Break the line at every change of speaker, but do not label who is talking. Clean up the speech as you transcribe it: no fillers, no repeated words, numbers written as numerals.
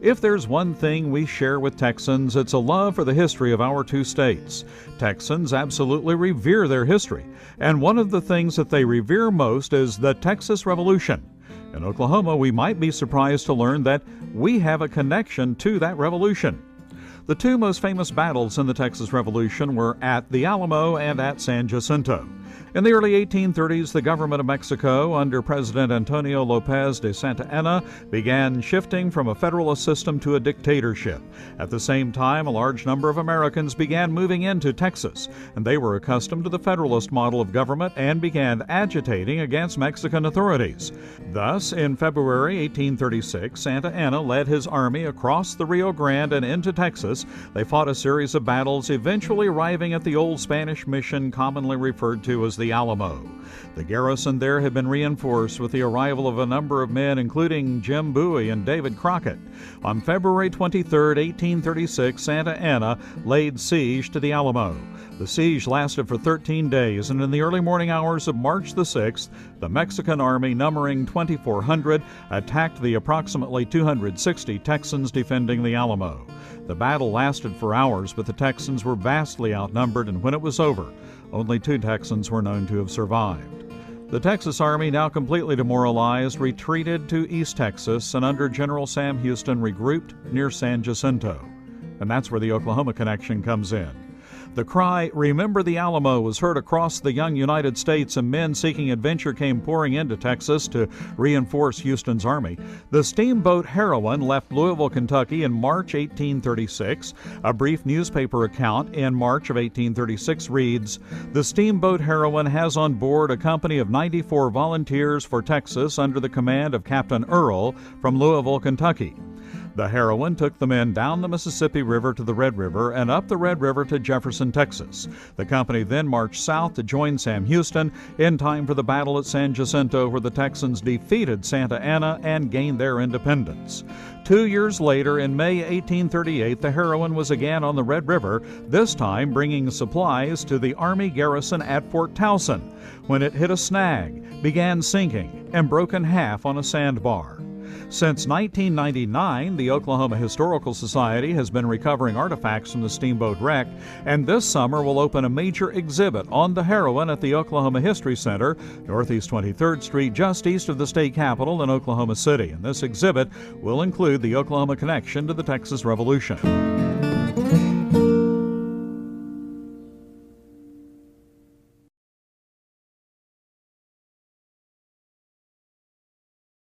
If there's one thing we share with Texans, it's a love for the history of our two states. Texans absolutely revere their history, and one of the things that they revere most is the Texas Revolution. In Oklahoma, we might be surprised to learn that we have a connection to that revolution. The two most famous battles in the Texas Revolution were at the Alamo and at San Jacinto. In the early 1830s, the government of Mexico, under President Antonio Lopez de Santa Anna, began shifting from a federalist system to a dictatorship. At the same time, a large number of Americans began moving into Texas, and they were accustomed to the federalist model of government and began agitating against Mexican authorities. Thus, in February 1836, Santa Anna led his army across the Rio Grande and into Texas. They fought a series of battles, eventually arriving at the old Spanish mission commonly referred to as the Alamo. The garrison there had been reinforced with the arrival of a number of men, including Jim Bowie and David Crockett. On February 23, 1836, Santa Anna laid siege to the Alamo. The siege lasted for 13 days, and in the early morning hours of March the 6th, the Mexican army, numbering 2,400, attacked the approximately 260 Texans defending the Alamo. The battle lasted for hours, but the Texans were vastly outnumbered, and when it was over, only 2 Texans were known to have survived. The Texas Army, now completely demoralized, retreated to East Texas and under General Sam Houston regrouped near San Jacinto. And that's where the Oklahoma connection comes in. The cry, "Remember the Alamo," was heard across the young United States, and men seeking adventure came pouring into Texas to reinforce Houston's army. The steamboat Heroine left Louisville, Kentucky in March 1836. A brief newspaper account in March of 1836 reads, "The steamboat Heroine has on board a company of 94 volunteers for Texas under the command of Captain Earl from Louisville, Kentucky." The Heroine took the men down the Mississippi River to the Red River and up the Red River to Jefferson, Texas. The company then marched south to join Sam Houston in time for the battle at San Jacinto, where the Texans defeated Santa Anna and gained their independence. 2 years later, in May 1838, the Heroine was again on the Red River, this time bringing supplies to the Army garrison at Fort Towson, when it hit a snag, began sinking, and broke in half on a sandbar. Since 1999, the Oklahoma Historical Society has been recovering artifacts from the steamboat wreck, and this summer will open a major exhibit on the Heroine at the Oklahoma History Center, Northeast 23rd Street, just east of the state capitol in Oklahoma City. And this exhibit will include the Oklahoma connection to the Texas Revolution.